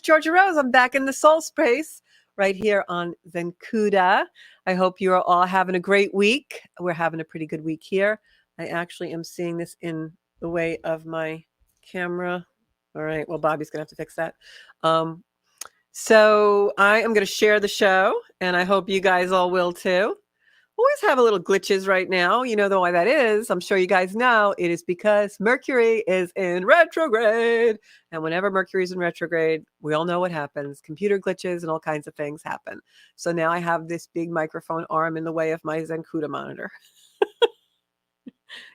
Georgia Rose. I'm back in the soul space right here on Zencuda. I hope you are all having a great week. We're having a pretty good week here. I actually am seeing this in the way of my camera. All right. Well, Bobby's going to have to fix that. So I am going to share the show, and I hope you guys all will too. Always have a little glitches right now. You know why that is. I'm sure you guys know it is because Mercury is in retrograde. And whenever Mercury is in retrograde, we all know what happens. Computer glitches and all kinds of things happen. So now I have this big microphone arm in the way of my Zencuda monitor.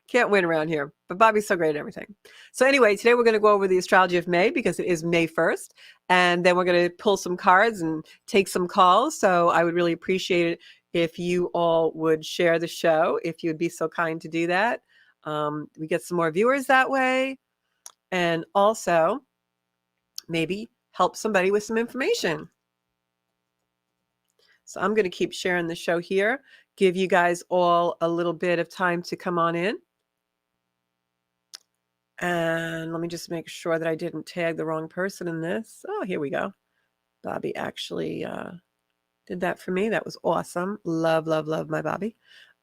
Can't win around here, but Bobby's so great at everything. So anyway, today we're going to go over the astrology of May because it is May 1st. And then we're going to pull some cards and take some calls. So I would really appreciate it if you all would share the show, if you would be so kind to do that. We get some more viewers that way. And also maybe help somebody with some information. So I'm going to keep sharing the show here, give you guys all a little bit of time to come on in. And let me just make sure that I didn't tag the wrong person in this. Oh, here we go. Bobby actually did that for me. That was awesome. Love, love, love my Bobby.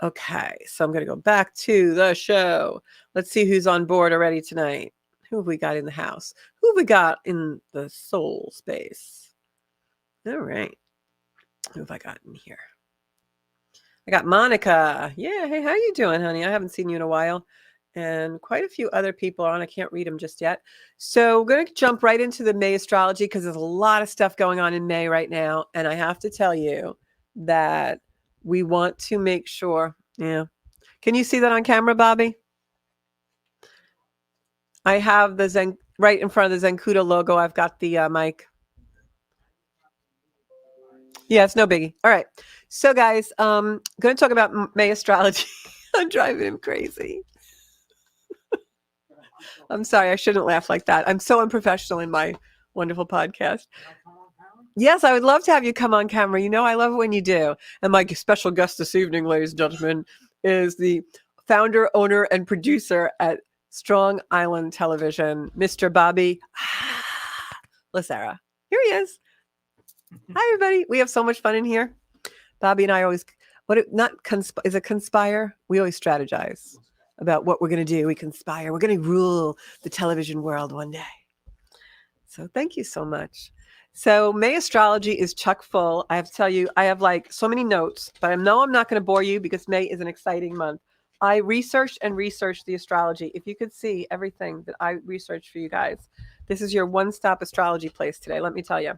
Okay, so I'm going to go back to the show. Let's see who's on board already tonight. Who have we got in the house? Who have we got in the soul space? All right. Who have I got in here? I got Monica. Yeah, hey, how you doing, honey? I haven't seen you in a while. And quite a few other people on. I can't read them just yet. So we're going to jump right into the May astrology because there's a lot of stuff going on in May right now. And I have to tell you that we want to make sure. Yeah. Can you see that on camera, Bobby? I have the Zen right in front of the Zencuda logo. I've got the mic. Yeah, it's no biggie. All right. So guys, going to talk about May astrology. I'm driving him crazy. I'm sorry, I shouldn't laugh like that. I'm so unprofessional in my wonderful podcast. Yes, I would love to have you come on camera. You know, I love it when you do. And my special guest this evening, ladies and gentlemen, is the founder, owner, and producer at Strong Island Television, Mr. Bobby Lacera. Here he is. Hi, everybody. We have so much fun in here. Bobby and I always, is it conspire? We always strategize about what we're going to do. We conspire. We're going to rule the television world one day. So thank you so much. So May astrology is chock full. I have to tell you, I have like so many notes, but I know I'm not going to bore you because May is an exciting month. I researched the astrology. If you could see everything that I researched for you guys, this is your one-stop astrology place today, let me tell you.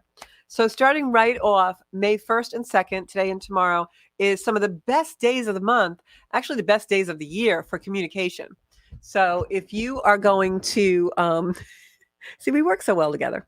So starting right off, May 1st and 2nd, today and tomorrow, is some of the best days of the month, actually the best days of the year for communication. So if you are going to, see, we work so well together.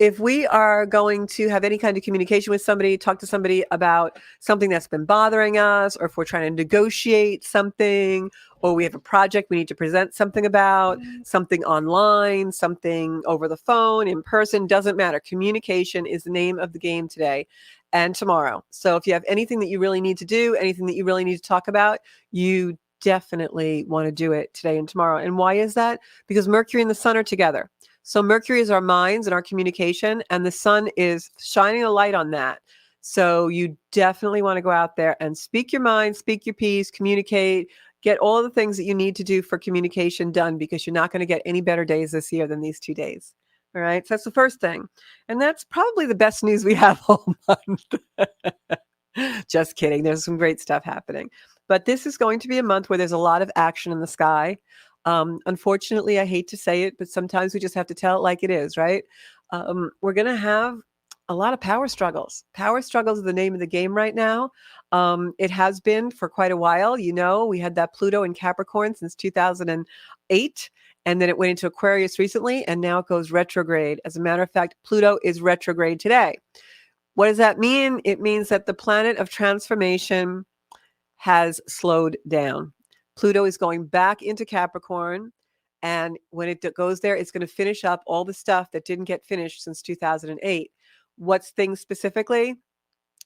If we are going to have any kind of communication with somebody, talk to somebody about something that's been bothering us, or if we're trying to negotiate something, or we have a project we need to present something about, something online, something over the phone, in person, doesn't matter. Communication is the name of the game today and tomorrow. So if you have anything that you really need to do, anything that you really need to talk about, you definitely want to do it today and tomorrow. And why is that? Because Mercury and the Sun are together. So Mercury is our minds and our communication, and the Sun is shining a light on that. So you definitely want to go out there and speak your mind, speak your piece, communicate, get all the things that you need to do for communication done, because you're not going to get any better days this year than these 2 days. All right. So that's the first thing. And that's probably the best news we have all month. Just kidding. There's some great stuff happening. But this is going to be a month where there's a lot of action in the sky. Unfortunately, I hate to say it, but sometimes we just have to tell it like it is, right? We're going to have a lot of power struggles. Power struggles are the name of the game right now. It has been for quite a while. You know, we had that Pluto in Capricorn since 2008, and then it went into Aquarius recently, and now it goes retrograde. As a matter of fact, Pluto is retrograde today. What does that mean? It means that the planet of transformation has slowed down. Pluto is going back into Capricorn, and when it goes there, it's going to finish up all the stuff that didn't get finished since 2008. What's things specifically?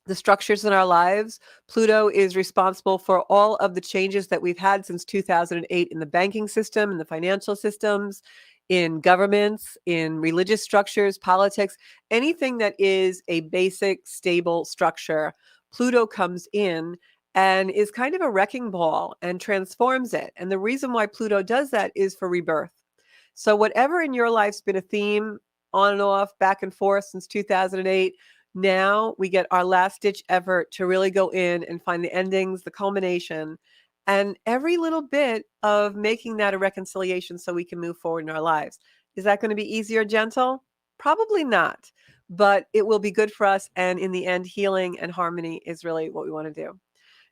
The structures in our lives. Pluto is responsible for all of the changes that we've had since 2008 in the banking system, in the financial systems, in governments, in religious structures, politics, anything that is a basic, stable structure. Pluto comes in and is kind of a wrecking ball and transforms it. And the reason why Pluto does that is for rebirth. So whatever in your life's been a theme on and off, back and forth since 2008, now we get our last ditch effort to really go in and find the endings, the culmination, and every little bit of making that a reconciliation so we can move forward in our lives. Is that going to be easy or gentle? Probably not, but it will be good for us. And in the end, healing and harmony is really what we want to do.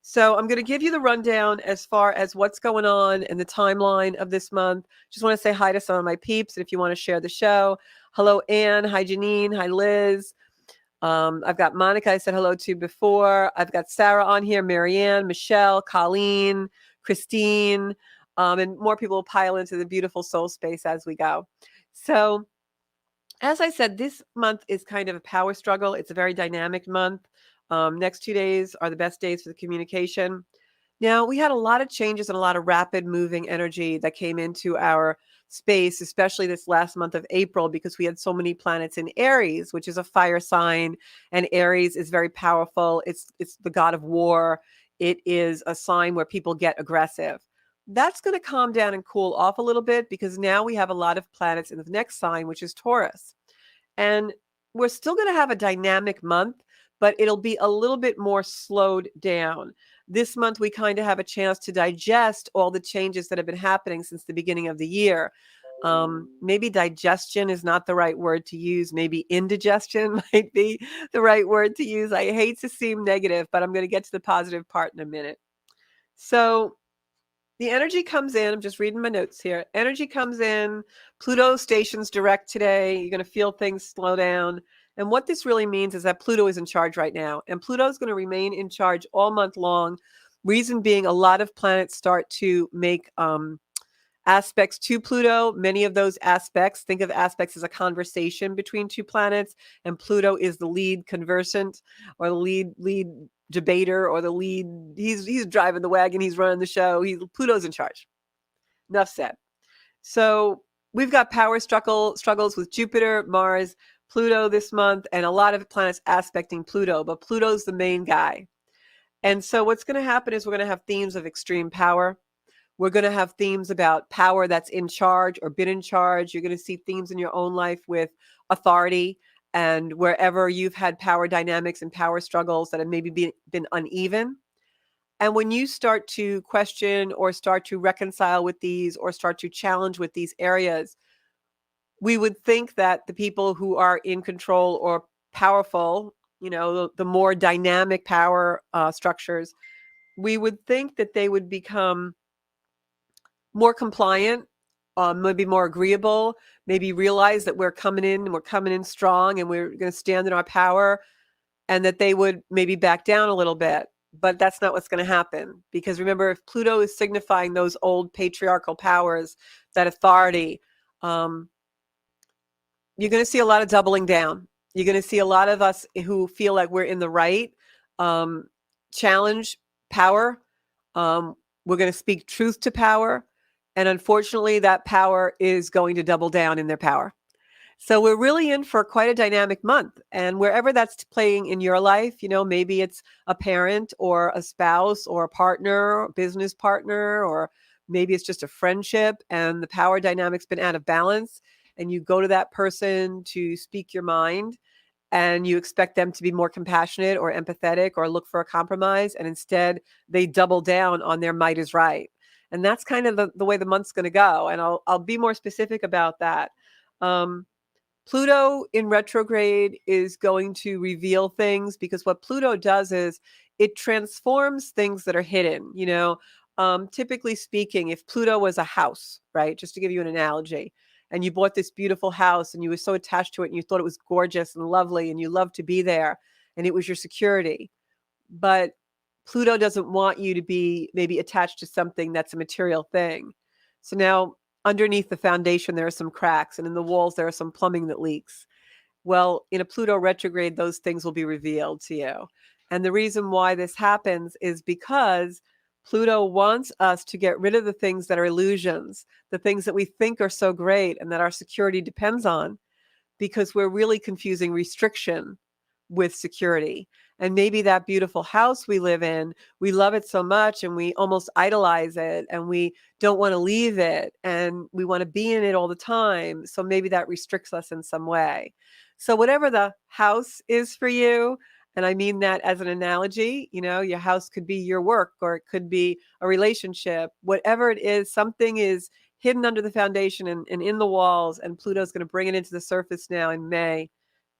So I'm going to give you the rundown as far as what's going on and the timeline of this month. Just want to say hi to some of my peeps. And if you want to share the show, hello, Anne. Hi, Janine. Hi, Liz. I've got Monica I said hello to before. I've got Sarah on here, Marianne, Michelle, Colleen, Christine, and more people will pile into the beautiful soul space as we go. So as I said, this month is kind of a power struggle. It's a very dynamic month. Next 2 days are the best days for the communication. Now, we had a lot of changes and a lot of rapid moving energy that came into our space, especially this last month of April, because we had so many planets in Aries, which is a fire sign, and Aries is very powerful. It's the god of war. It is a sign where people get aggressive. That's going to calm down and cool off a little bit because now we have a lot of planets in the next sign, which is Taurus. And we're still going to have a dynamic month, but it'll be a little bit more slowed down. This month, we kind of have a chance to digest all the changes that have been happening since the beginning of the year. Maybe digestion is not the right word to use. Maybe indigestion might be the right word to use. I hate to seem negative, but I'm going to get to the positive part in a minute. So the energy comes in. I'm just reading my notes here. Energy comes in. Pluto stations direct today. You're going to feel things slow down. And what this really means is that Pluto is in charge right now. And Pluto is going to remain in charge all month long. Reason being, a lot of planets start to make aspects to Pluto. Many of those aspects, think of aspects as a conversation between two planets. And Pluto is the lead conversant or the lead debater or the lead. He's driving the wagon. He's running the show. Pluto's in charge. Enough said. So we've got power struggles with Jupiter, Mars, Pluto this month, and a lot of planets aspecting Pluto, but Pluto's the main guy. And so what's going to happen is we're going to have themes of extreme power. We're going to have themes about power that's in charge or been in charge. You're going to see themes in your own life with authority and wherever you've had power dynamics and power struggles that have maybe been uneven. And when you start to question or start to reconcile with these or start to challenge with these areas, we would think that the people who are in control or powerful, the more dynamic power structures, we would think that they would become more compliant, maybe more agreeable, maybe realize that we're coming in strong and we're going to stand in our power, and that they would maybe back down a little bit. But that's not what's going to happen. Because remember, if Pluto is signifying those old patriarchal powers, that authority, you're going to see a lot of doubling down. You're going to see a lot of us who feel like we're in the right, challenge power. We're going to speak truth to power. And unfortunately, that power is going to double down in their power. So we're really in for quite a dynamic month. And wherever that's playing in your life, maybe it's a parent or a spouse or a partner, or business partner, or maybe it's just a friendship and the power dynamic's been out of balance. And you go to that person to speak your mind and you expect them to be more compassionate or empathetic or look for a compromise. And instead they double down on their might is right. And that's kind of the way the month's going to go. And I'll be more specific about that. Pluto in retrograde is going to reveal things because what Pluto does is it transforms things that are hidden. Typically speaking, if Pluto was a house, right, just to give you an analogy, and you bought this beautiful house and you were so attached to it and you thought it was gorgeous and lovely and you loved to be there and it was your security. But Pluto doesn't want you to be maybe attached to something that's a material thing. So now underneath the foundation, there are some cracks, and in the walls, there are some plumbing that leaks. Well, in a Pluto retrograde, those things will be revealed to you. And the reason why this happens is because Pluto wants us to get rid of the things that are illusions, the things that we think are so great and that our security depends on, because we're really confusing restriction with security. And maybe that beautiful house we live in, we love it so much and we almost idolize it and we don't want to leave it and we want to be in it all the time. So maybe that restricts us in some way. So whatever the house is for you, and I mean that as an analogy, your house could be your work or it could be a relationship, whatever it is, something is hidden under the foundation and in the walls, and Pluto's going to bring it into the surface now in May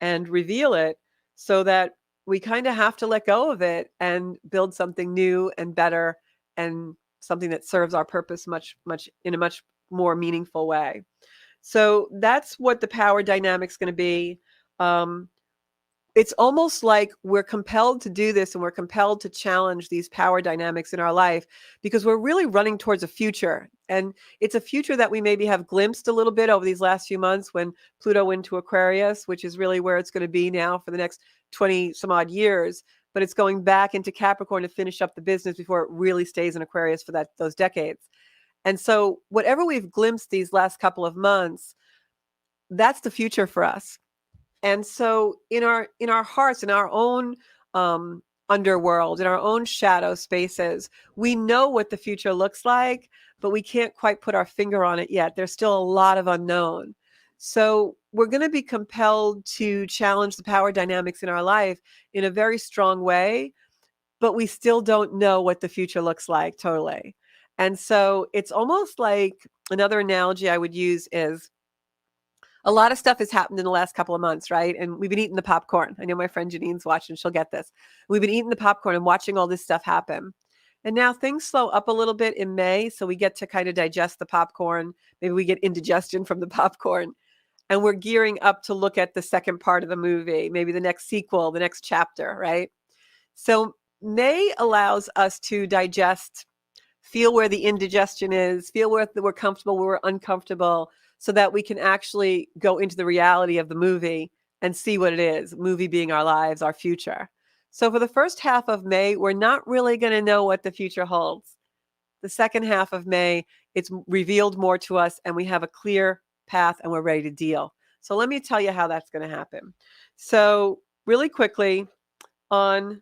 and reveal it, so that we kind of have to let go of it and build something new and better and something that serves our purpose much in a much more meaningful way. So that's what the power dynamic's going to be. It's almost like we're compelled to do this and we're compelled to challenge these power dynamics in our life because we're really running towards a future. And it's a future that we maybe have glimpsed a little bit over these last few months when Pluto went to Aquarius, which is really where it's going to be now for the next 20 some odd years. But it's going back into Capricorn to finish up the business before it really stays in Aquarius for those decades. And so whatever we've glimpsed these last couple of months, that's the future for us. And so in our hearts, in our own underworld, in our own shadow spaces, we know what the future looks like, but we can't quite put our finger on it yet. There's still a lot of unknown. So we're going to be compelled to challenge the power dynamics in our life in a very strong way, but we still don't know what the future looks like totally. And so it's almost like another analogy I would use is a lot of stuff has happened in the last couple of months, right? And we've been eating the popcorn. I know my friend Janine's watching. She'll get this. We've been eating the popcorn and watching all this stuff happen. And now things slow up a little bit in May. So we get to kind of digest the popcorn. Maybe we get indigestion from the popcorn. And we're gearing up to look at the second part of the movie, maybe the next sequel, the next chapter, right? So May allows us to digest, feel where the indigestion is, feel where we're comfortable, where we're uncomfortable, so that we can actually go into the reality of the movie and see what it is, movie being our lives, our future. So for the first half of May, we're not really going to know what the future holds. The second half of May, it's revealed more to us and we have a clear path and we're ready to deal. So let me tell you how that's going to happen. So really quickly, on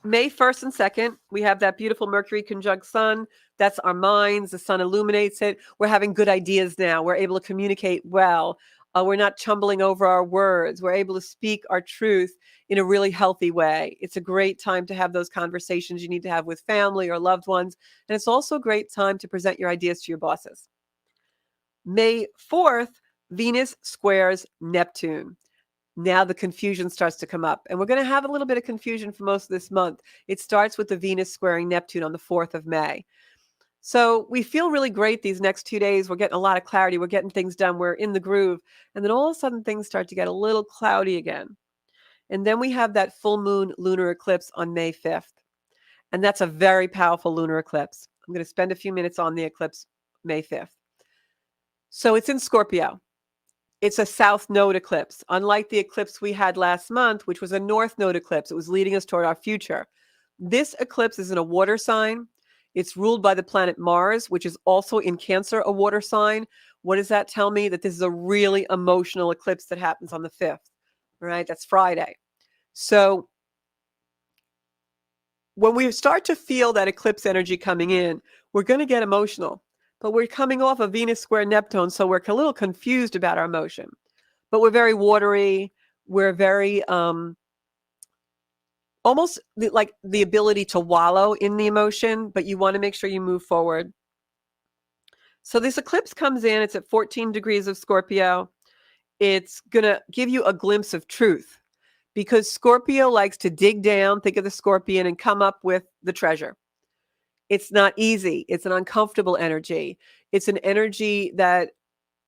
May 1st and 2nd, we have that beautiful Mercury conjunct Sun. That's our minds. The Sun illuminates it. We're having good ideas now. We're able to communicate well. We're not chumbling over our words. We're able to speak our truth in a really healthy way. It's a great time to have those conversations you need to have with family or loved ones. And it's also a great time to present your ideas to your bosses. May 4th, Venus squares Neptune. Now the confusion starts to come up. And we're going to have a little bit of confusion for most of this month. It starts with the Venus squaring Neptune on the 4th of May. So we feel really great these next 2 days. We're getting a lot of clarity. We're getting things done. We're in the groove. And then all of a sudden things start to get a little cloudy again. And then we have that full moon lunar eclipse on May 5th. And that's a very powerful lunar eclipse. I'm going to spend a few minutes on the eclipse May 5th. So it's in Scorpio. It's a south node eclipse, unlike the eclipse we had last month, which was a north node eclipse. It was leading us toward our future. This eclipse is in a water sign. It's ruled by the planet Mars, which is also in Cancer, a water sign. What does that tell me? That this is a really emotional eclipse that happens on the 5th, right? That's Friday. So when we start to feel that eclipse energy coming in, we're going to get emotional. But we're coming off of Venus square Neptune, so we're a little confused about our emotion. But we're very watery. We're very almost like the ability to wallow in the emotion, but you want to make sure you move forward. So this eclipse comes in. It's at 14 degrees of Scorpio. It's going to give you a glimpse of truth because Scorpio likes to dig down, think of the scorpion, and come up with the treasure. It's not easy. It's an uncomfortable energy. It's an energy that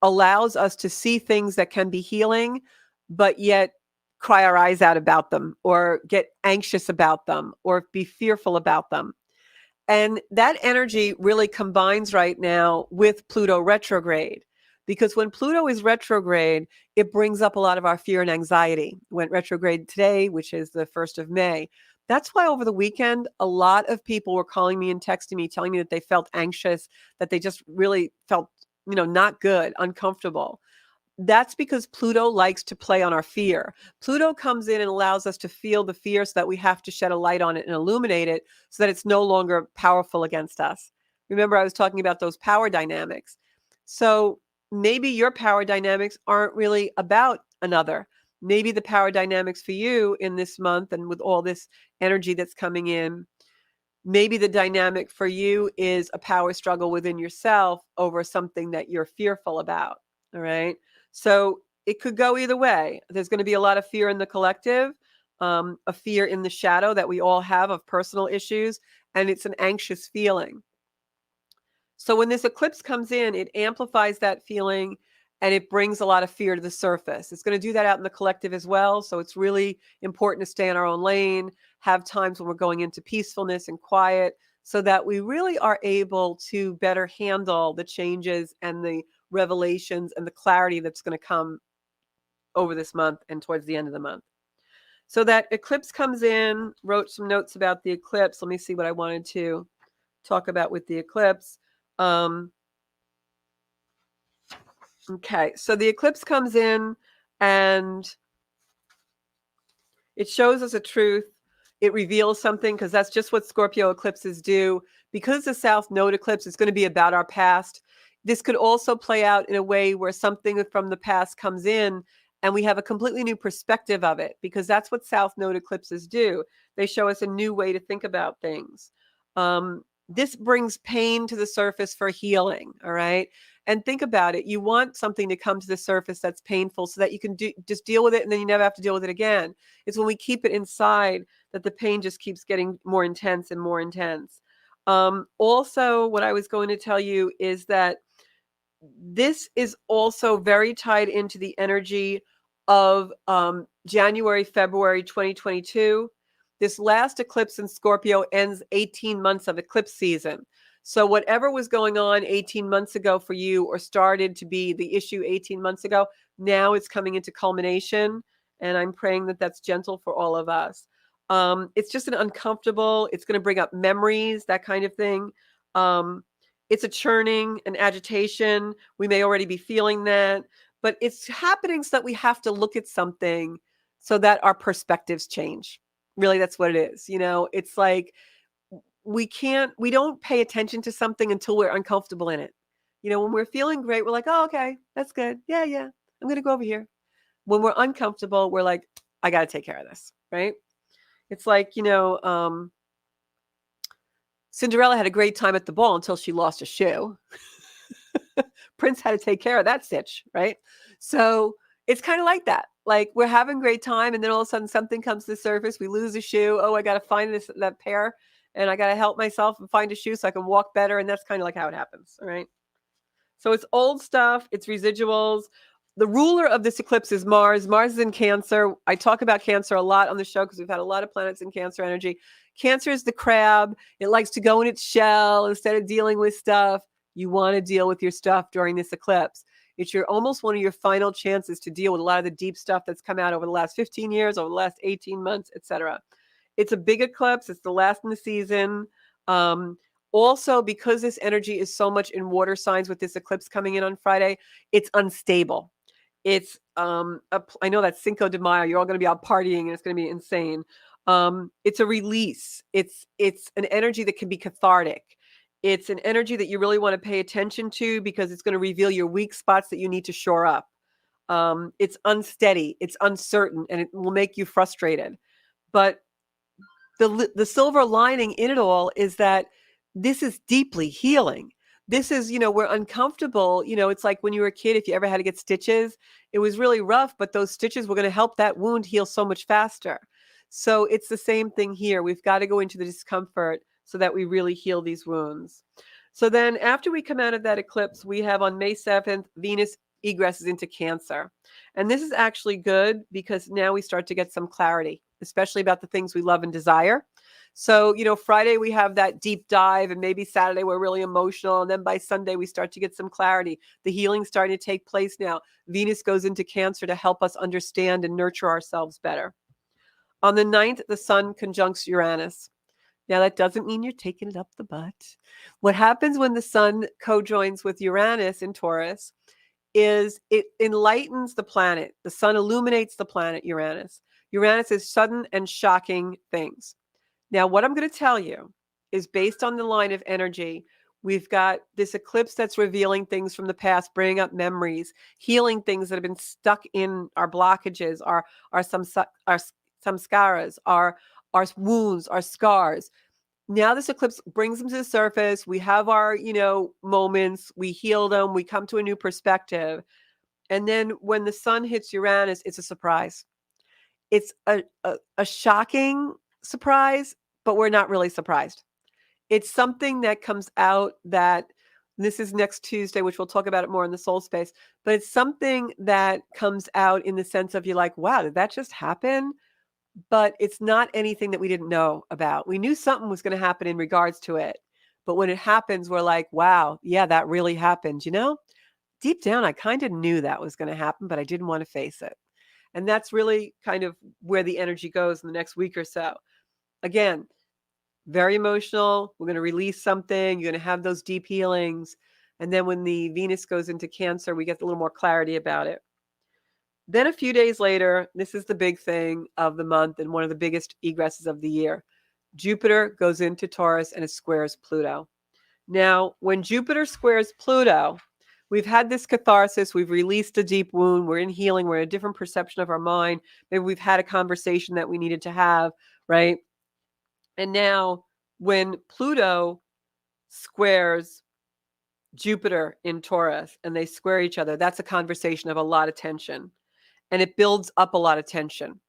allows us to see things that can be healing, but yet cry our eyes out about them or get anxious about them or be fearful about them. And that energy really combines right now with Pluto retrograde, because when Pluto is retrograde, it brings up a lot of our fear and anxiety. It went retrograde today, which is the 1st of May. That's why over the weekend, a lot of people were calling me and texting me, telling me that they felt anxious, that they just really felt, not good, uncomfortable. That's because Pluto likes to play on our fear. Pluto comes in and allows us to feel the fear so that we have to shed a light on it and illuminate it so that it's no longer powerful against us. Remember, I was talking about those power dynamics. So maybe your power dynamics aren't really about another. Maybe the power dynamics for you in this month and with all this energy that's coming in, maybe the dynamic for you is a power struggle within yourself over something that you're fearful about. All right. So it could go either way. There's going to be a lot of fear in the collective, a fear in the shadow that we all have of personal issues, and it's an anxious feeling. So when this eclipse comes in, it amplifies that feeling and it brings a lot of fear to the surface. It's going to do that out in the collective as well. So it's really important to stay in our own lane, have times when we're going into peacefulness and quiet so that we really are able to better handle the changes and the revelations and the clarity that's going to come over this month and towards the end of the month. So that eclipse comes in, wrote some notes about the eclipse. Let me see what I wanted to talk about with the eclipse. Okay, so the eclipse comes in and it shows us a truth. It reveals something because that's just what Scorpio eclipses do. Because the South Node eclipse is going to be about our past, this could also play out in a way where something from the past comes in and we have a completely new perspective of it because that's what South Node eclipses do. They show us a new way to think about things. This brings pain to the surface for healing, all right? And think about it. You want something to come to the surface that's painful so that you can just deal with it and then you never have to deal with it again. It's when we keep it inside that the pain just keeps getting more intense and more intense. Also, what I was going to tell you is that this is also very tied into the energy of January, February 2022. This last eclipse in Scorpio ends 18 months of eclipse season. So whatever was going on 18 months ago for you or started to be the issue 18 months ago, now it's coming into culmination. And I'm praying that that's gentle for all of us. It's just an uncomfortable, it's going to bring up memories, that kind of thing. It's a churning, an agitation. We may already be feeling that, but it's happening so that we have to look at something so that our perspectives change. Really, that's what it is. It's like we don't pay attention to something until we're uncomfortable in it. When we're feeling great, we're like, oh, okay, that's good. Yeah, yeah. I'm going to go over here. When we're uncomfortable, we're like, I got to take care of this. Right. It's like, Cinderella had a great time at the ball until she lost a shoe. Prince had to take care of that stitch, right? So it's kind of like that. Like we're having a great time, and then all of a sudden something comes to the surface. We lose a shoe. Oh, I got to find that pair, and I got to help myself and find a shoe so I can walk better. And that's kind of like how it happens, all right? So it's old stuff. It's residuals. The ruler of this eclipse is Mars. Mars is in Cancer. I talk about Cancer a lot on the show because we've had a lot of planets in Cancer energy. Cancer is the crab. It likes to go in its shell instead of dealing with stuff. You want to deal with your stuff during this eclipse. It's almost one of your final chances to deal with a lot of the deep stuff that's come out over the last 15 years, over the last 18 months, etc. It's a big eclipse. It's the last in the season. Also, because this energy is so much in water signs with this eclipse coming in on Friday, it's unstable. It's I know that's Cinco de Mayo. You're all going to be out partying, and it's going to be insane. It's a release. It's an energy that can be cathartic. It's an energy that you really want to pay attention to because it's going to reveal your weak spots that you need to shore up. It's unsteady. It's uncertain, and it will make you frustrated. But the silver lining in it all is that this is deeply healing. This is, we're uncomfortable. It's like when you were a kid, if you ever had to get stitches, it was really rough, but those stitches were going to help that wound heal so much faster. So it's the same thing here. We've got to go into the discomfort so that we really heal these wounds. So then after we come out of that eclipse, we have on May 7th, Venus egresses into Cancer. And this is actually good because now we start to get some clarity, especially about the things we love and desire. So, Friday we have that deep dive, and maybe Saturday we're really emotional. And then by Sunday we start to get some clarity. The healing's starting to take place now. Venus goes into Cancer to help us understand and nurture ourselves better. On the 9th, the sun conjuncts Uranus. Now, that doesn't mean you're taking it up the butt. What happens when the sun co-joins with Uranus in Taurus is it enlightens the planet. The sun illuminates the planet Uranus. Uranus is sudden and shocking things. Now, what I'm going to tell you is based on the line of energy. We've got this eclipse that's revealing things from the past, bringing up memories, healing things that have been stuck in our blockages, our samskaras, our wounds, our scars. Now this eclipse brings them to the surface. We have our, moments. We heal them. We come to a new perspective. And then when the sun hits Uranus, it's a surprise. It's a shocking surprise, but we're not really surprised. It's something that comes out that this is next Tuesday, which we'll talk about it more in the soul space, but it's something that comes out in the sense of you're like, wow, did that just happen? But it's not anything that we didn't know about. We knew something was going to happen in regards to it. But when it happens, we're like, wow, yeah, that really happened. Deep down, I kind of knew that was going to happen, but I didn't want to face it. And that's really kind of where the energy goes in the next week or so. Again, very emotional. We're going to release something. You're going to have those deep healings. And then when the Venus goes into Cancer, we get a little more clarity about it. Then a few days later, this is the big thing of the month and one of the biggest egresses of the year. Jupiter goes into Taurus and it squares Pluto. Now, when Jupiter squares Pluto, we've had this catharsis. We've released a deep wound. We're in healing. We're in a different perception of our mind. Maybe we've had a conversation that we needed to have, right? And now when Pluto squares Jupiter in Taurus and they square each other, that's a conversation of a lot of tension. And it builds up a lot of tension.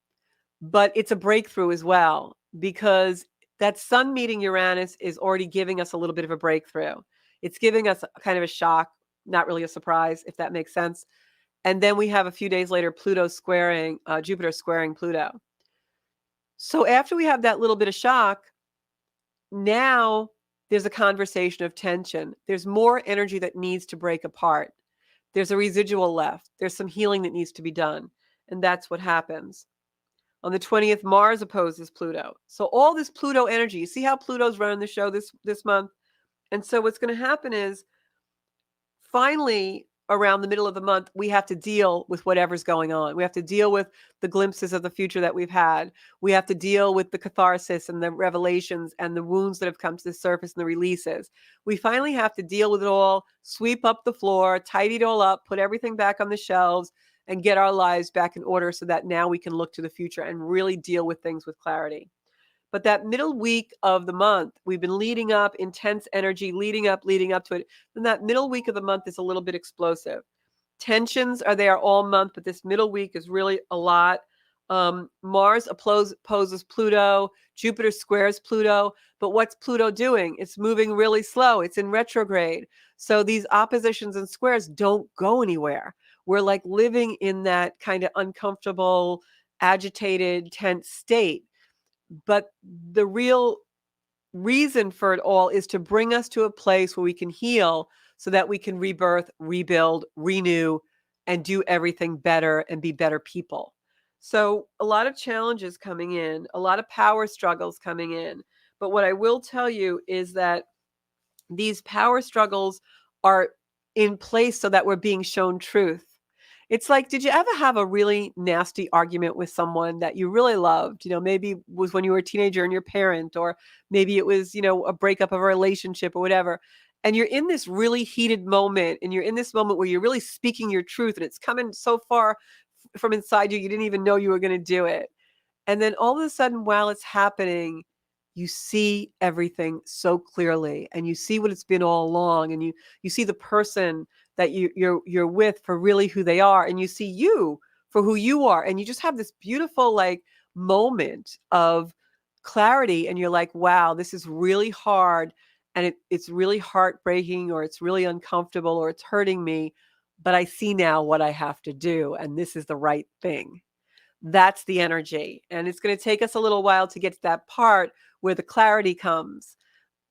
But it's a breakthrough as well, because that sun meeting Uranus is already giving us a little bit of a breakthrough. It's giving us kind of a shock, not really a surprise, if that makes sense. And then we have a few days later, Jupiter squaring Pluto. So after we have that little bit of shock, now there's a conversation of tension. There's more energy that needs to break apart. There's a residual left. There's some healing that needs to be done. And that's what happens. On the 20th, Mars opposes Pluto. So all this Pluto energy, you see how Pluto's running the show this month? And so what's going to happen is finally around the middle of the month, we have to deal with whatever's going on. We have to deal with the glimpses of the future that we've had. We have to deal with the catharsis and the revelations and the wounds that have come to the surface and the releases. We finally have to deal with it all, sweep up the floor, tidy it all up, put everything back on the shelves, and get our lives back in order so that now we can look to the future and really deal with things with clarity. But that middle week of the month, we've been leading up, intense energy, leading up to it. Then that middle week of the month is a little bit explosive. Tensions are there all month, but this middle week is really a lot. Mars opposes Pluto. Jupiter squares Pluto. But what's Pluto doing? It's moving really slow. It's in retrograde. So these oppositions and squares don't go anywhere. We're like living in that kind of uncomfortable, agitated, tense state. But the real reason for it all is to bring us to a place where we can heal so that we can rebirth, rebuild, renew, and do everything better and be better people. So a lot of challenges coming in, a lot of power struggles coming in. But what I will tell you is that these power struggles are in place so that we're being shown truth. It's like, did you ever have a really nasty argument with someone that you really loved? Maybe it was when you were a teenager and your parent, or maybe it was, a breakup of a relationship or whatever. And you're in this really heated moment, and you're in this moment where you're really speaking your truth, and it's coming so far from inside you, you didn't even know you were going to do it. And then all of a sudden, while it's happening, you see everything so clearly, and you see what it's been all along, and you see the person that you're with for really who they are, and you see you for who you are, and you just have this beautiful moment of clarity, and you're like, wow, this is really hard, and it's really heartbreaking, or it's really uncomfortable, or it's hurting me, but I see now what I have to do, and this is the right thing. That's the energy. And it's going to take us a little while to get to that part where the clarity comes.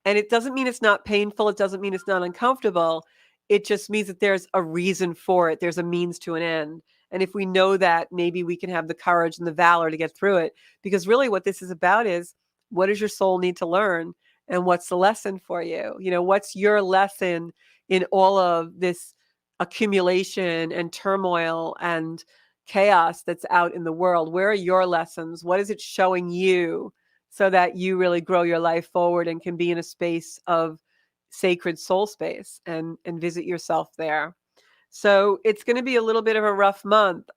And it doesn't mean it's not painful. It doesn't mean it's not uncomfortable. It just means that there's a reason for it. There's a means to an end. And if we know that, maybe we can have the courage and the valor to get through it. Because really what this is about is, what does your soul need to learn? And what's the lesson for you? What's your lesson in all of this accumulation and turmoil and chaos that's out in the world? Where are your lessons? What is it showing you so that you really grow your life forward and can be in a space of sacred soul space and visit yourself there? So it's going to be a little bit of a rough month.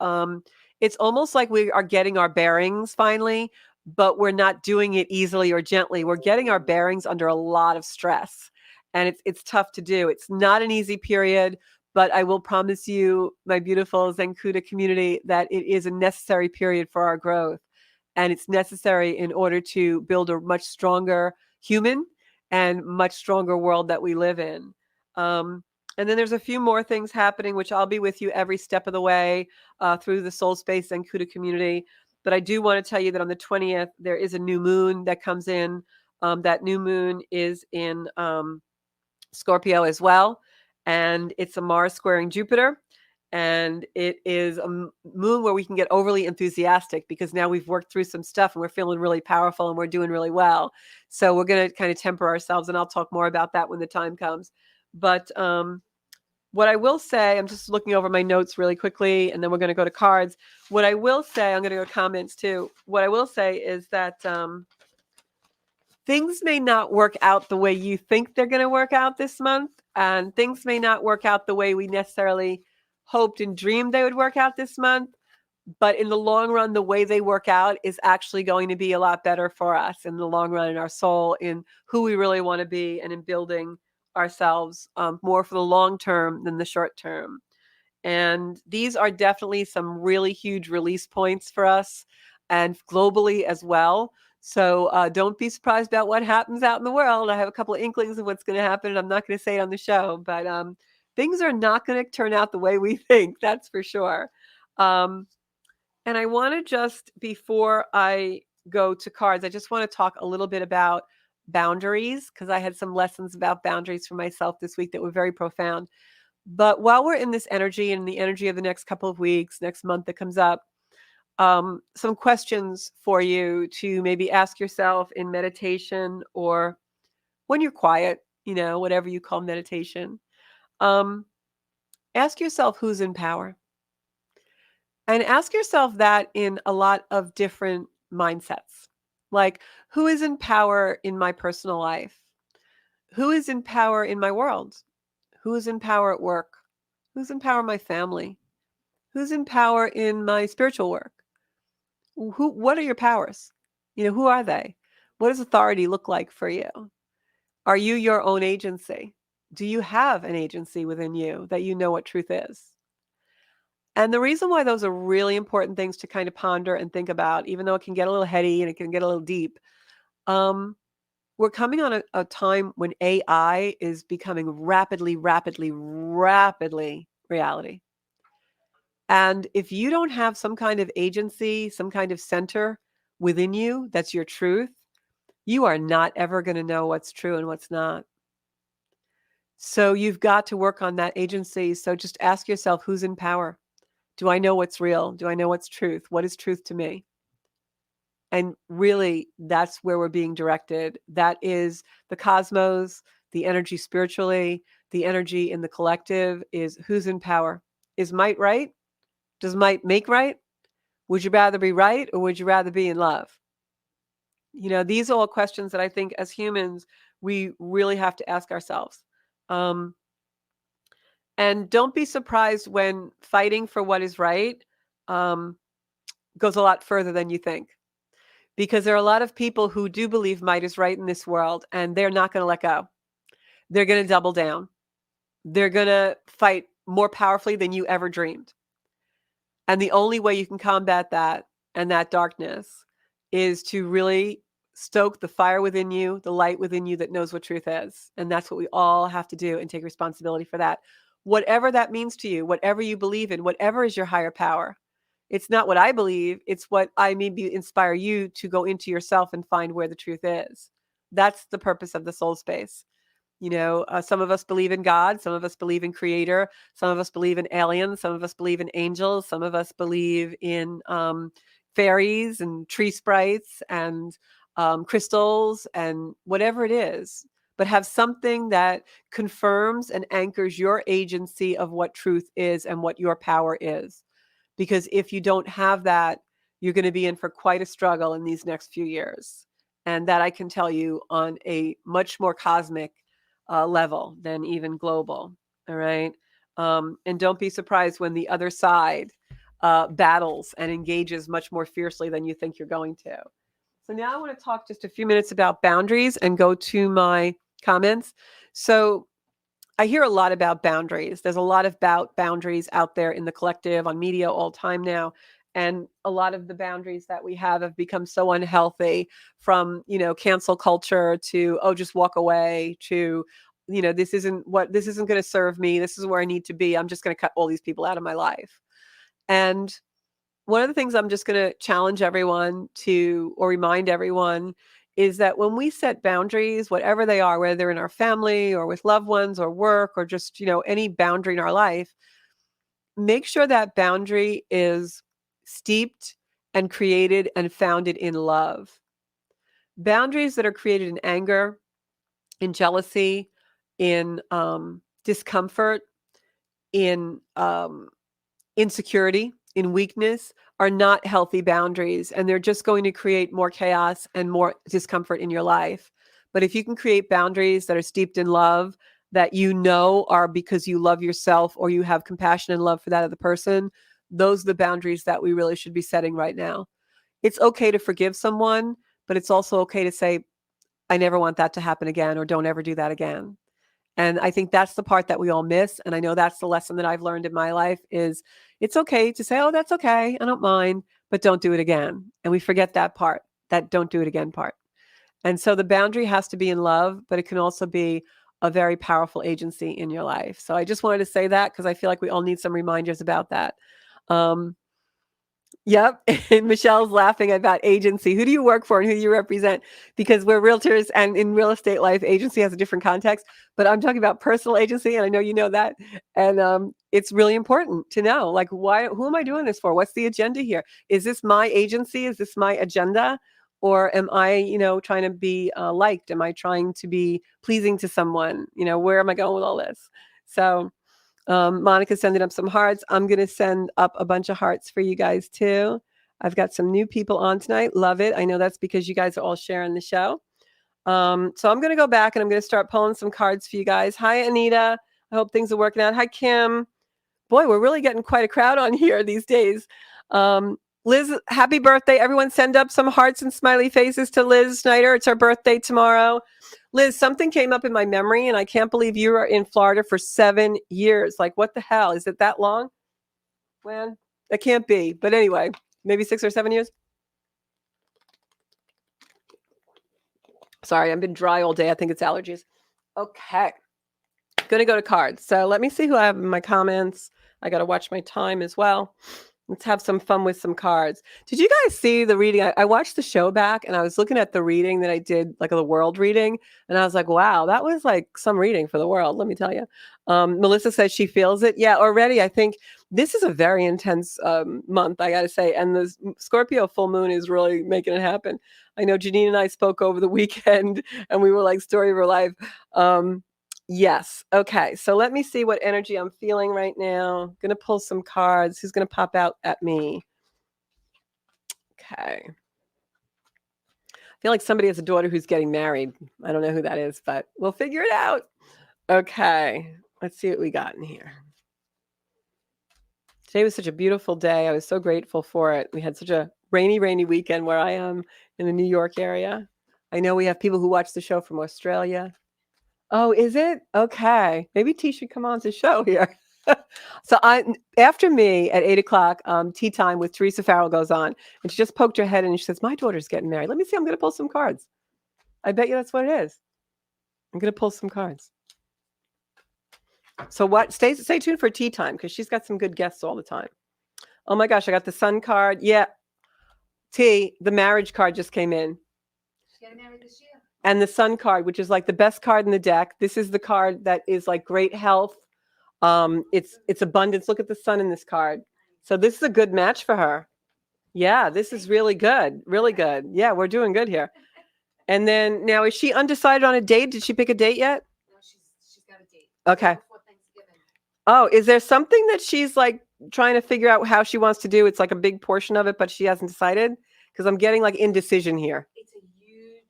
It's almost like we are getting our bearings finally, but we're not doing it easily or gently. We're getting our bearings under a lot of stress, and it's tough to do. It's not an easy period, but I will promise you, my beautiful Zenkuda community, that it is a necessary period for our growth, and it's necessary in order to build a much stronger human and much stronger world that we live in. And then there's a few more things happening, which I'll be with you every step of the way through the Soul Space and Kuda community. But I do want to tell you that on the 20th, there is a new moon that comes in. That new moon is in Scorpio as well. And it's a Mars squaring Jupiter. And it is a moon where we can get overly enthusiastic because now we've worked through some stuff and we're feeling really powerful and we're doing really well. So we're going to kind of temper ourselves. And I'll talk more about that when the time comes. But what I will say, I'm just looking over my notes really quickly, and then we're going to go to cards. What I will say, I'm going to go to comments too. What I will say is that things may not work out the way you think they're going to work out this month, and things may not work out the way we necessarily hoped and dreamed they would work out this month. But in the long run, the way they work out is actually going to be a lot better for us in the long run, in our soul, in who we really want to be, and in building ourselves more for the long term than the short term. And these are definitely some really huge release points for us and globally as well. So don't be surprised about what happens out in the world. I have a couple of inklings of what's going to happen, and I'm not going to say it on the show, but things are not going to turn out the way we think. That's for sure. And I want to just, before I go to cards, I just want to talk a little bit about boundaries, because I had some lessons about boundaries for myself this week that were very profound. But while we're in this energy and the energy of the next couple of weeks, next month that comes up, some questions for you to maybe ask yourself in meditation or when you're quiet, whatever you call meditation. Ask yourself who's in power. And ask yourself that in a lot of different mindsets. Like, who is in power in my personal life? Who is in power in my world? Who is in power at work? Who's in power in my family? Who's in power in my spiritual work? What are your powers? Who are they? What does authority look like for you? Are you your own agency? Do you have an agency within you that you know what truth is? And the reason why those are really important things to kind of ponder and think about, even though it can get a little heady and it can get a little deep, we're coming on a time when AI is becoming rapidly reality. And if you don't have some kind of agency, some kind of center within you that's your truth, you are not ever going to know what's true and what's not. So you've got to work on that agency. So just ask yourself, who's in power? Do I know what's real? Do I know what's truth? What is truth to me? And really, that's where we're being directed. That is the cosmos, the energy spiritually, the energy in the collective is who's in power. Is might right? Does might make right? Would you rather be right or would you rather be in love? These are all questions that I think as humans, we really have to ask ourselves. And don't be surprised when fighting for what is right goes a lot further than you think. Because there are a lot of people who do believe might is right in this world, and they're not going to let go. They're going to double down. They're going to fight more powerfully than you ever dreamed. And the only way you can combat that and that darkness is to really stoke the fire within you, the light within you that knows what truth is. And that's what we all have to do and take responsibility for that. Whatever that means to you, whatever you believe in, whatever is your higher power. It's not what I believe. It's what I maybe inspire you to go into yourself and find where the truth is. That's the purpose of the soul space. Some of us believe in God, some of us believe in creator, some of us believe in aliens, some of us believe in angels, some of us believe in fairies and tree sprites and crystals and whatever it is, but have something that confirms and anchors your agency of what truth is and what your power is. Because if you don't have that, you're going to be in for quite a struggle in these next few years. And that I can tell you on a much more cosmic level than even global. All right. And don't be surprised when the other side battles and engages much more fiercely than you think you're going to. So now I want to talk just a few minutes about boundaries and go to my comments. So I hear a lot about boundaries. There's a lot about boundaries out there in the collective on media all the time now. And a lot of the boundaries that we have become so unhealthy, from, cancel culture to, oh, just walk away, to, this isn't going to serve me. This is where I need to be. I'm just going to cut all these people out of my life. And one of the things I'm just going to challenge everyone to, or remind everyone, is that when we set boundaries, whatever they are, whether they're in our family or with loved ones or work or just, any boundary in our life, make sure that boundary is steeped and created and founded in love. Boundaries that are created in anger, in jealousy, in discomfort, in insecurity, in weakness, are not healthy boundaries, and they're just going to create more chaos and more discomfort in your life. But if you can create boundaries that are steeped in love, that are because you love yourself or you have compassion and love for that other person, those are the boundaries that we really should be setting right now. It's okay to forgive someone, but it's also okay to say, I never want that to happen again, or don't ever do that again. And I think that's the part that we all miss. And I know that's the lesson that I've learned in my life is it's okay to say, oh, that's okay, I don't mind, but don't do it again. And we forget that part, that don't do it again part. And so the boundary has to be in love, but it can also be a very powerful agency in your life. So I just wanted to say that because I feel like we all need some reminders about that. Yep. And Michelle's laughing about agency. Who do you work for and who do you represent? Because we're realtors, and in real estate life, agency has a different context. But I'm talking about personal agency, and I know you know that. And it's really important to know, like, who am I doing this for? What's the agenda here? Is this my agency? Is this my agenda? Or am I, trying to be liked? Am I trying to be pleasing to someone? Where am I going with all this? So Monica's sending up some hearts. I'm going to send up a bunch of hearts for you guys too. I've got some new people on tonight. Love it. I know that's because you guys are all sharing the show. So I'm going to go back and I'm going to start pulling some cards for you guys. Hi, Anita. I hope things are working out. Hi, Kim. Boy, we're really getting quite a crowd on here these days. Liz, happy birthday. Everyone send up some hearts and smiley faces to Liz Snyder. It's her birthday tomorrow. Liz, something came up in my memory, and I can't believe you were in Florida for 7 years. Like, what the hell? Is it that long? Well, it can't be. But anyway, maybe 6 or 7 years. Sorry, I've been dry all day. I think it's allergies. Okay. Going to go to cards. So let me see who I have in my comments. I got to watch my time as well. Let's have some fun with some cards. Did you guys see the reading? I watched the show back and I was looking at the reading that I did, like the world reading. And I was like, wow, that was like some reading for the world, let me tell you. Melissa says she feels it. Yeah, already. I think this is a very intense month, I got to say. And the Scorpio full moon is really making it happen. I know Janine and I spoke over the weekend and we were like story of her life. Yes. Okay. So let me see what energy I'm feeling right now. I'm going to pull some cards. Who's going to pop out at me? Okay. I feel like somebody has a daughter who's getting married. I don't know who that is, but we'll figure it out. Okay. Let's see what we got in here. Today was such a beautiful day. I was so grateful for it. We had such a rainy weekend where I am in the New York area. I know we have people who watch the show from Australia. Oh, is it? Okay. Maybe T should come on to the show here. So after me at 8:00, tea time with Teresa Farrell goes on, and she just poked her head in and she says, my daughter's getting married. Let me see. I'm going to pull some cards. I bet you that's what it is. I'm going to pull some cards. So stay tuned for tea time because she's got some good guests all the time. Oh my gosh, I got the sun card. Yeah. T, the marriage card just came in. She's getting married this year. and the Sun card, which is like the best card in the deck. This is the card that is like great health. It's abundance. Look at the Sun in this card. So this is a good match for her. Yeah, this is really good. Really good. Yeah, we're doing good here. And then now, is she undecided on a date? Did she pick a date yet? No, she's got a date. Okay. Before Thanksgiving. Oh, is there something that she's like trying to figure out how she wants to do? It's like a big portion of it, but she hasn't decided? Because I'm getting like indecision here. It's a huge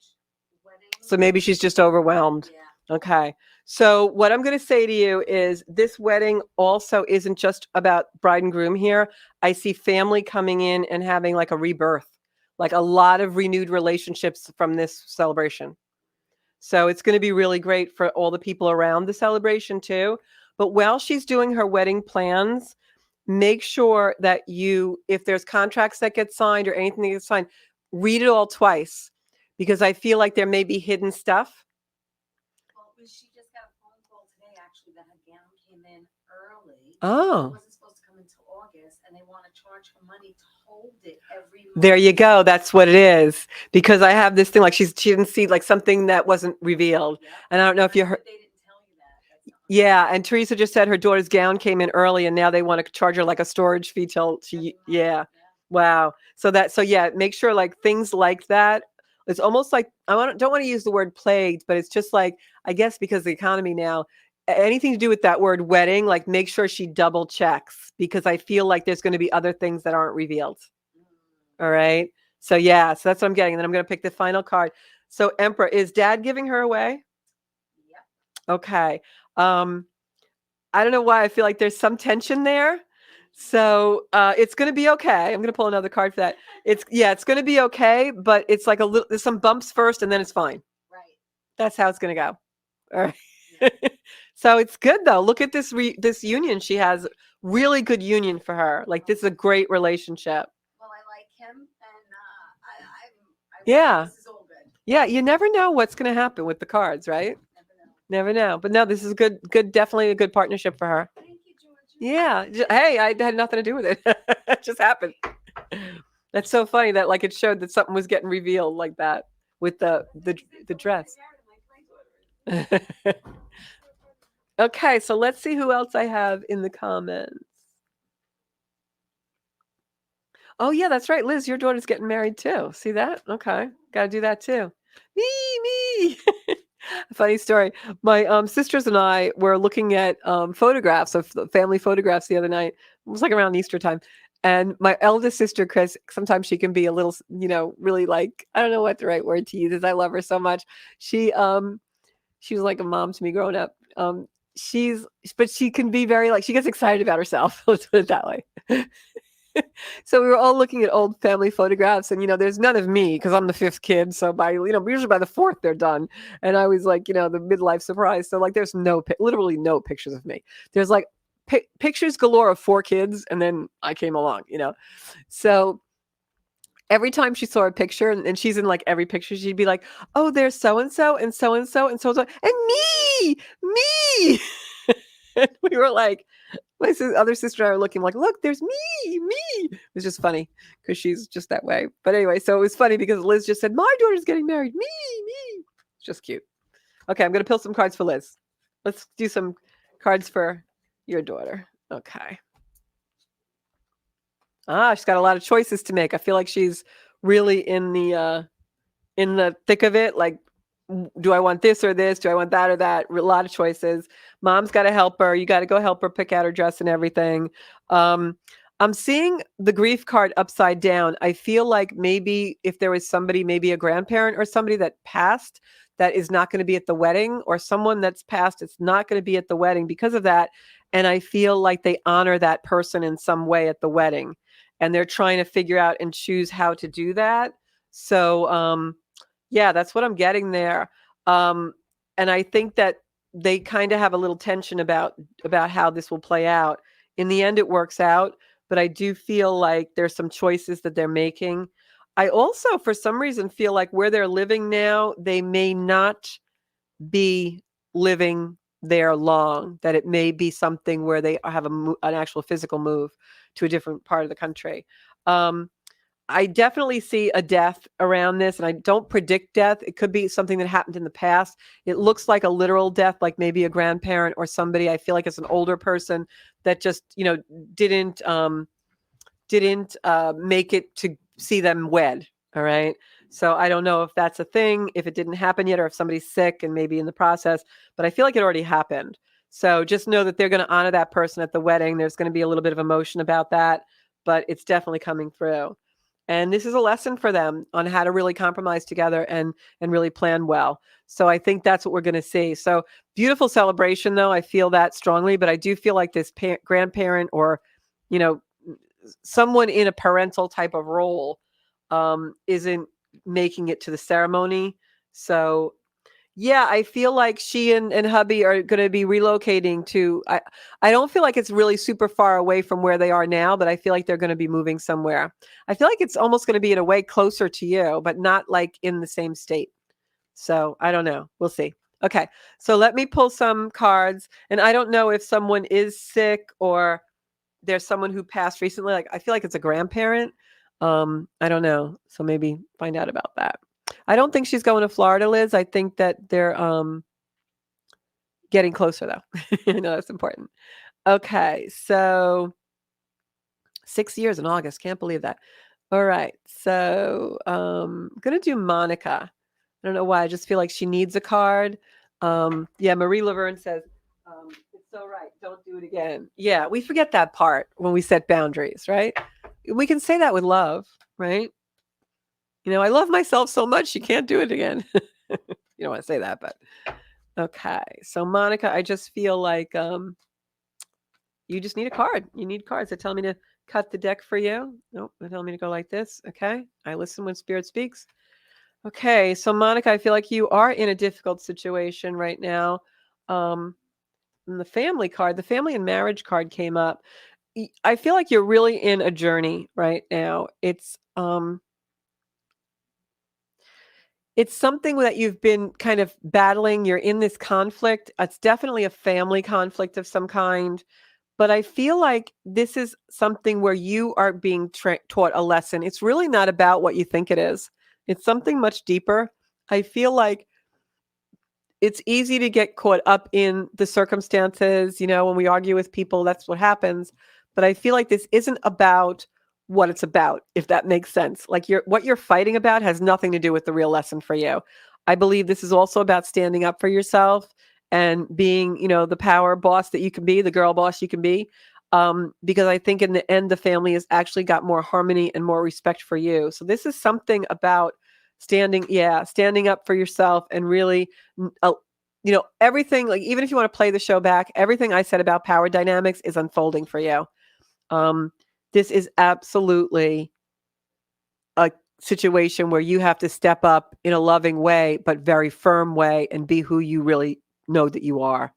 wedding. So maybe she's just overwhelmed. Yeah. Okay. So what I'm going to say to you is this wedding also isn't just about bride and groom here. I see family coming in and having like a rebirth, like a lot of renewed relationships from this celebration. So it's going to be really great for all the people around the celebration too. But while she's doing her wedding plans, make sure that if there's contracts that get signed or anything that gets signed, read it all twice, because I feel like there may be hidden stuff. Well, she just got a phone call today, actually, that her gown came in early. Oh. It wasn't supposed to come until August, and they want to charge her money to hold it every month. There you go. That's what it is. Because I have this thing, like she didn't see like something that wasn't revealed. Yeah. And I don't know if you heard. They didn't tell you that. Yeah, and Teresa just said her daughter's gown came in early, and now they want to charge her like a storage fee till she. Yeah. Wow. So yeah, make sure like things like that. It's almost like don't want to use the word plagued, but it's just like, I guess because of the economy now, anything to do with that word wedding, like make sure she double checks, because I feel like there's going to be other things that aren't revealed. All right. So yeah, so that's what I'm getting. And then I'm going to pick the final card. So Emperor, is Dad giving her away? Yep. Okay. I don't know why I feel like there's some tension there. So it's going to be okay. I'm going to pull another card for that. It's going to be okay, but it's like there's some bumps first and then it's fine. Right. That's how it's going to go. All right. Yeah. So it's good though. Look at this union. She has really good union for her. Like this is a great relationship. Well, I like him, and yeah. This is all good. Yeah, you never know what's going to happen with the cards, right? Never know. But no, this is good, definitely a good partnership for her. Thank you, Georgia. Yeah. Hey, I had nothing to do with it. It just happened. That's so funny that like it showed that something was getting revealed like that with the dress. Okay, so let's see who else I have in the comments. Oh yeah, that's right, Liz. Your daughter's getting married too. See that? Okay, got to do that too. Me. Funny story. My sisters and I were looking at photographs of family photographs the other night. It was like around Easter time. And my eldest sister, Chris, sometimes she can be a little, really like, I don't know what the right word to use is. I love her so much. She was like a mom to me growing up. But she can be very like, she gets excited about herself. Let's put it that way. So we were all looking at old family photographs, and there's none of me because I'm the fifth kid. So by usually by the fourth they're done, and I was like the midlife surprise. So like there's literally no pictures of me. There's like pictures galore of 4 kids, and then I came along. So every time she saw a picture, and she's in like every picture, she'd be like, "Oh, there's so and so and so and so and so and me." And we were like. My other sister and I were looking like, look, there's me. It was just funny because she's just that way. But anyway, so it was funny because Liz just said, my daughter's getting married. Me. It's just cute. Okay, I'm going to pull some cards for Liz. Let's do some cards for your daughter. Okay. She's got a lot of choices to make. I feel like she's really in the thick of it. Like, do I want this or this? Do I want that or that? A lot of choices. Mom's got to help her. You got to go help her pick out her dress and everything. I'm seeing the grief card upside down. I feel like maybe if there was somebody, maybe a grandparent or somebody that passed that is not going to be at the wedding, or someone that's passed, it's not going to be at the wedding because of that. And I feel like they honor that person in some way at the wedding, and they're trying to figure out and choose how to do that. So, yeah, that's what I'm getting there. And I think that they kind of have a little tension about how this will play out. In the end, it works out, but I do feel like there's some choices that they're making. I also, for some reason, feel like where they're living now, they may not be living there long, that it may be something where they have an actual physical move to a different part of the country. I definitely see a death around this, and I don't predict death. It could be something that happened in the past. It looks like a literal death, like maybe a grandparent or somebody. I feel like it's an older person that just, didn't make it to see them wed. All right. So I don't know if that's a thing, if it didn't happen yet, or if somebody's sick and maybe in the process, but I feel like it already happened. So just know that they're going to honor that person at the wedding. There's going to be a little bit of emotion about that, but it's definitely coming through. And this is a lesson for them on how to really compromise together and really plan well. So I think that's what we're going to see. So beautiful celebration, though. I feel that strongly, but I do feel like this grandparent or, you know, someone in a parental type of role isn't making it to the ceremony. So yeah, I feel like she and hubby are going to be relocating to, I don't feel like it's really super far away from where they are now, but I feel like they're going to be moving somewhere. I feel like it's almost going to be in a way closer to you, but not like in the same state. So I don't know. We'll see. Okay. So let me pull some cards. And I don't know if someone is sick or there's someone who passed recently. Like, I feel like it's a grandparent. I don't know. So maybe find out about that. I don't think she's going to Florida, Liz. I think that they're getting closer, though. I know that's important. Okay, so 6 years in August. Can't believe that. All right, so I'm going to do Monica. I don't know why. I just feel like she needs a card. Yeah, Marie Laverne says, it's so right. Don't do it again. Yeah, we forget that part when we set boundaries, right? We can say that with love, right? I love myself so much, you can't do it again. You don't want to say that, but okay. So Monica, I just feel like you just need a card. You need cards. They're telling me to cut the deck for you. Nope, they're telling me to go like this. Okay. I listen when spirit speaks. Okay. So Monica, I feel like you are in a difficult situation right now. And the family card, the family and marriage card came up. I feel like you're really in a journey right now. It's something that you've been kind of battling. You're in this conflict. It's definitely a family conflict of some kind. But I feel like this is something where you are being taught a lesson. It's really not about what you think it is. It's something much deeper. I feel like it's easy to get caught up in the circumstances. When we argue with people, that's what happens. But I feel like this isn't about what it's about, if that makes sense. Like what you're fighting about has nothing to do with the real lesson for you. I believe this is also about standing up for yourself and being, the power boss that you can be, the girl boss you can be. Because I think in the end, the family has actually got more harmony and more respect for you. So this is something about standing up for yourself and really, everything, like, even if you want to play the show back, everything I said about power dynamics is unfolding for you. This is absolutely a situation where you have to step up in a loving way, but very firm way, and be who you really know that you are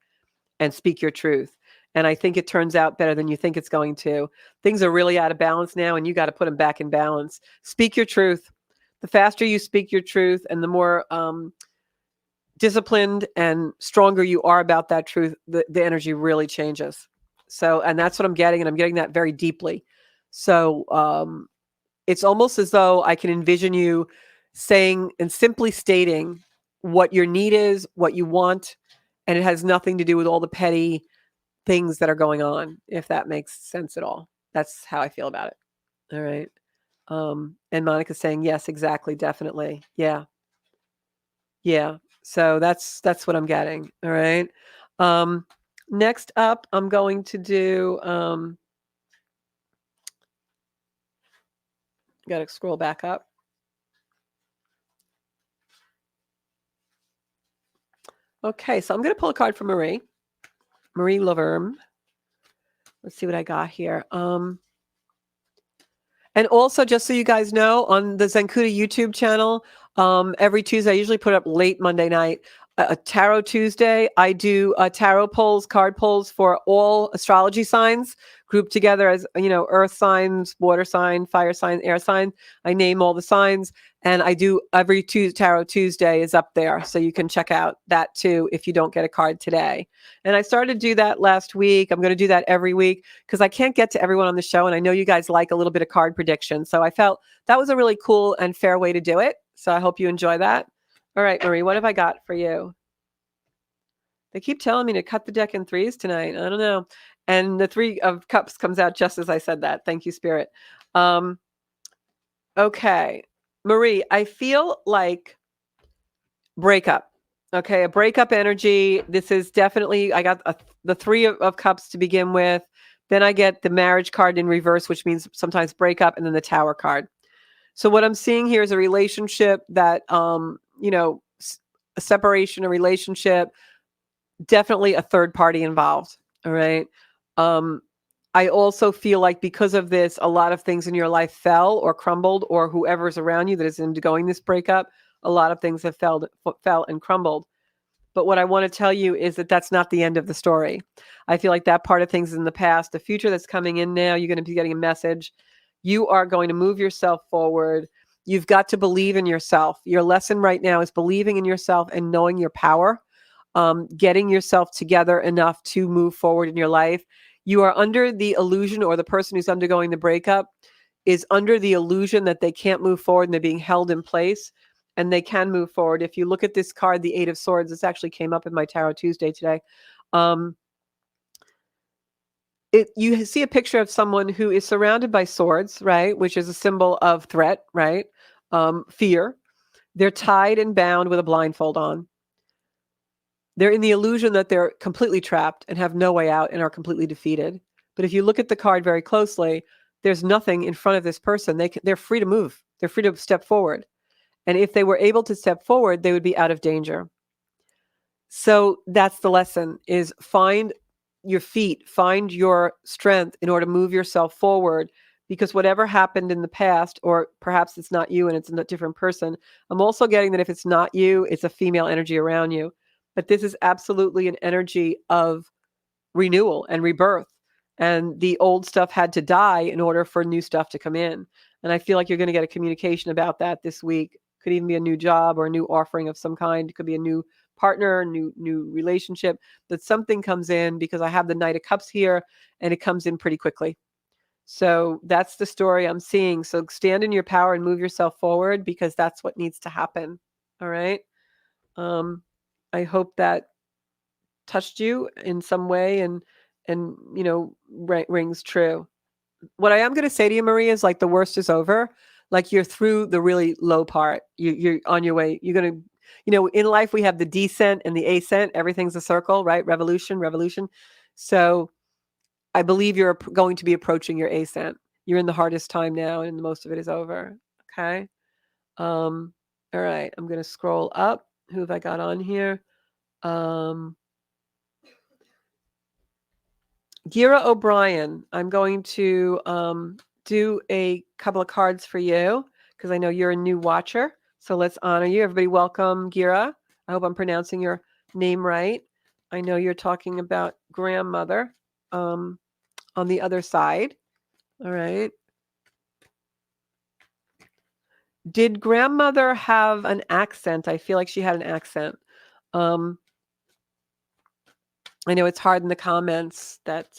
and speak your truth. And I think it turns out better than you think it's going to. Things are really out of balance now, and you got to put them back in balance. Speak your truth. The faster you speak your truth and the more disciplined and stronger you are about that truth, the energy really changes. So, and that's what I'm getting, and I'm getting that very deeply. So it's almost as though I can envision you saying and simply stating what your need is, what you want, and it has nothing to do with all the petty things that are going on, if that makes sense at all. That's how I feel about it. All right. And Monica's saying, yes, exactly. Definitely. Yeah. Yeah. So that's what I'm getting. All right. Next up, I'm going to do, got to scroll back up. Okay. So I'm going to pull a card from Marie Laverne. Let's see what I got here. And also, just so you guys know, on the Zenkuda YouTube channel, every Tuesday, I usually put up late Monday night, a Tarot Tuesday. I do tarot polls, card polls for all astrology signs grouped together as, earth signs, water sign, fire sign, air sign. I name all the signs, and I do every Tarot Tuesday is up there. So you can check out that too if you don't get a card today. And I started to do that last week. I'm going to do that every week because I can't get to everyone on the show. And I know you guys like a little bit of card prediction. So I felt that was a really cool and fair way to do it. So I hope you enjoy that. All right, Marie, what have I got for you? They keep telling me to cut the deck in threes tonight. I don't know. And the Three of Cups comes out just as I said that. Thank you, Spirit. Okay. Marie, I feel like breakup. Okay, a breakup energy. This is definitely, I got the Three of Cups to begin with. Then I get the marriage card in reverse, which means sometimes breakup, and then the Tower card. So what I'm seeing here is a relationship that, a separation, a relationship, definitely a third party involved. All right. I also feel like because of this, a lot of things in your life fell or crumbled, or whoever's around you that is undergoing this breakup, a lot of things have fell and crumbled. But what I want to tell you is that that's not the end of the story. I feel like that part of things is in the past. The future that's coming in now, you're going to be getting a message. You are going to move yourself forward. You've got to believe in yourself. Your lesson right now is believing in yourself and knowing your power, getting yourself together enough to move forward in your life. You are under the illusion, or the person who's undergoing the breakup is under the illusion that they can't move forward and they're being held in place. And they can move forward. If you look at this card, the Eight of Swords, this actually came up in my Tarot Tuesday today. You see a picture of someone who is surrounded by swords, right? Which is a symbol of threat, right? Fear. They're tied and bound with a blindfold on. They're in the illusion that they're completely trapped and have no way out and are completely defeated. But if you look at the card very closely, there's nothing in front of this person. They're free to move. They're free to step forward. And if they were able to step forward, they would be out of danger. So that's the lesson, is find your feet, find your strength in order to move yourself forward, because whatever happened in the past, or perhaps it's not you and it's a different person. I'm also getting that if it's not you, it's a female energy around you. But this is absolutely an energy of renewal and rebirth. And the old stuff had to die in order for new stuff to come in. And I feel like you're going to get a communication about that this week. Could even be a new job or a new offering of some kind. It could be a new partner, new relationship, that something comes in, because I have the Knight of Cups here and it comes in pretty quickly. So that's the story I'm seeing. So stand in your power and move yourself forward, because that's what needs to happen. All right. I hope that touched you in some way and rings true. What I am going to say to you, Maria, is like the worst is over. Like you're through the really low part. You're on your way. You're going to, in life we have the descent and the ascent. Everything's a circle, right? Revolution. So I believe you're going to be approaching your ascent. You're in the hardest time now, and most of it is over. Okay. All right. I'm going to scroll up. Who have I got on here? Gira O'Brien, I'm going to do a couple of cards for you, because I know you're a new watcher. So let's honor you. Everybody welcome Gira. I hope I'm pronouncing your name right. I know you're talking about grandmother on the other side. All right. Did grandmother have an accent? I feel like she had an accent. I know it's hard in the comments that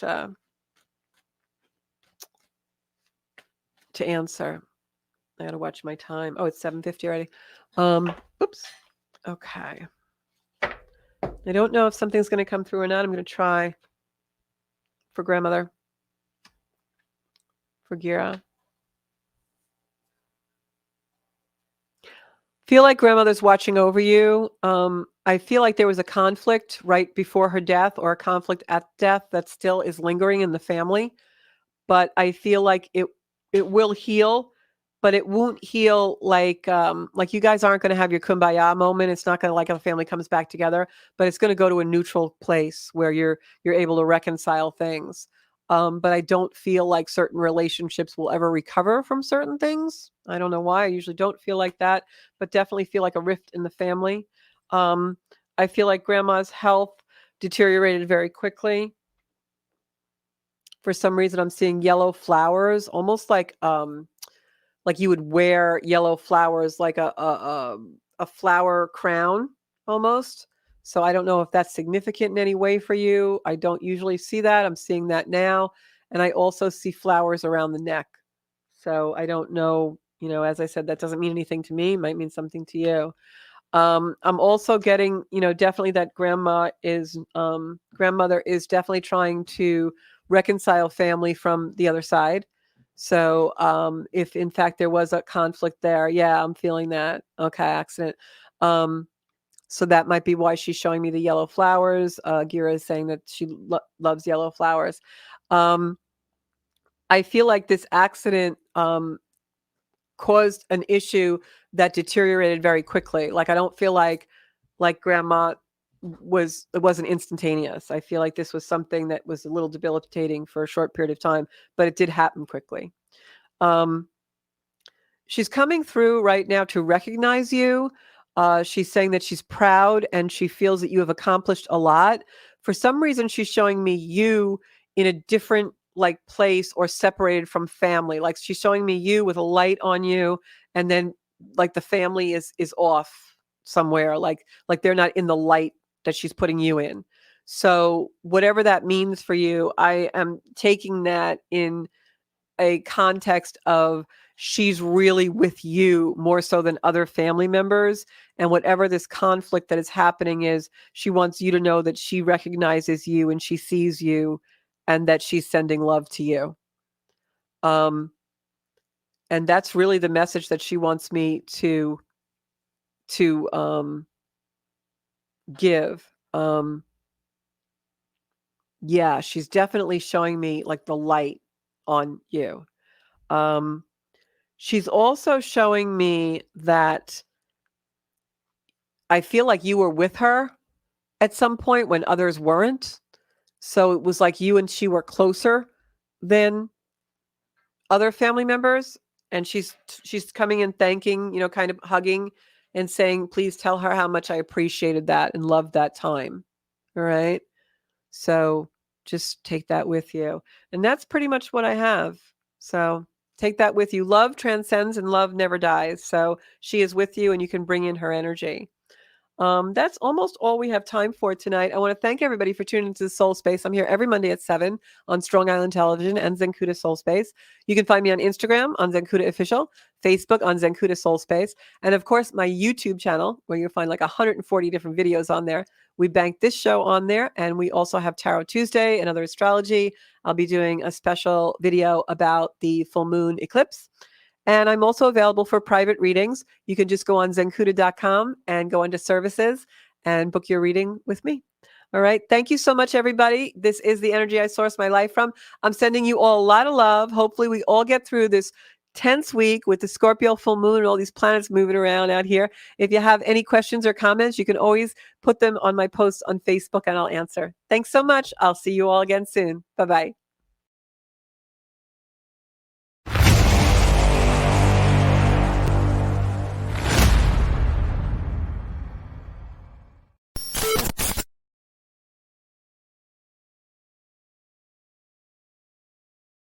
to answer. I gotta watch my time. Oh, it's 7:50 already. Oops. Okay. I don't know if something's gonna come through or not. I'm gonna try for grandmother. For Gira. Feel like grandmother's watching over you. I feel like there was a conflict right before her death, or a conflict at death that still is lingering in the family. But I feel like it will heal, but it won't heal like you guys aren't going to have your kumbaya moment. It's not going to, like, if a family comes back together, but it's going to go to a neutral place where you're able to reconcile things. But I don't feel like certain relationships will ever recover from certain things. I don't know why. I usually don't feel like that, but definitely feel like a rift in the family. I feel like grandma's health deteriorated very quickly. For some reason, I'm seeing yellow flowers, almost like you would wear yellow flowers, like a flower crown almost. So I don't know if that's significant in any way for you. I don't usually see that. I'm seeing that now. And I also see flowers around the neck. So I don't know, as I said, that doesn't mean anything to me. It might mean something to you. I'm also getting, definitely that grandmother is definitely trying to reconcile family from the other side. So if in fact there was a conflict there, yeah, I'm feeling that. Okay, accident. So that might be why she's showing me the yellow flowers. Gira is saying that she loves yellow flowers. I feel like this accident caused an issue that deteriorated very quickly. Like I don't feel like grandma it wasn't instantaneous. I feel like this was something that was a little debilitating for a short period of time, but it did happen quickly. She's coming through right now to recognize you. She's saying that she's proud and she feels that you have accomplished a lot. For some reason, she's showing me you in a different place or separated from family. Like she's showing me you with a light on you, and then like the family is off somewhere. Like they're not in the light that she's putting you in. So whatever that means for you, I am taking that in a context of she's really with you more so than other family members. And whatever this conflict that is happening is, she wants you to know that she recognizes you and she sees you and that she's sending love to you. And that's really the message that she wants me to give. Yeah, she's definitely showing me like the light on you. She's also showing me that I feel like you were with her at some point when others weren't. So it was like you and she were closer than other family members. And she's coming and thanking, kind of hugging and saying, please tell her how much I appreciated that and loved that time. All right. So just take that with you. And that's pretty much what I have. So take that with you. Love transcends and love never dies. So she is with you and you can bring in her energy. That's almost all we have time for tonight. I want to thank everybody for tuning into the Soul Space. I'm here every Monday at 7 on Strong Island Television and Zenkuda Soul Space. You can find me on Instagram on Zenkuda Official, Facebook on Zenkuda Soul Space, and of course my YouTube channel where you'll find like 140 different videos on there. We bank this show on there, and we also have Tarot Tuesday and other astrology. I'll be doing a special video about the full moon eclipse. And I'm also available for private readings. You can just go on zenkuda.com and go into services and book your reading with me. All right. Thank you so much, everybody. This is the energy I source my life from. I'm sending you all a lot of love. Hopefully we all get through this tense week with the Scorpio full moon and all these planets moving around out here. If you have any questions or comments, you can always put them on my posts on Facebook and I'll answer. Thanks so much. I'll see you all again soon. Bye-bye.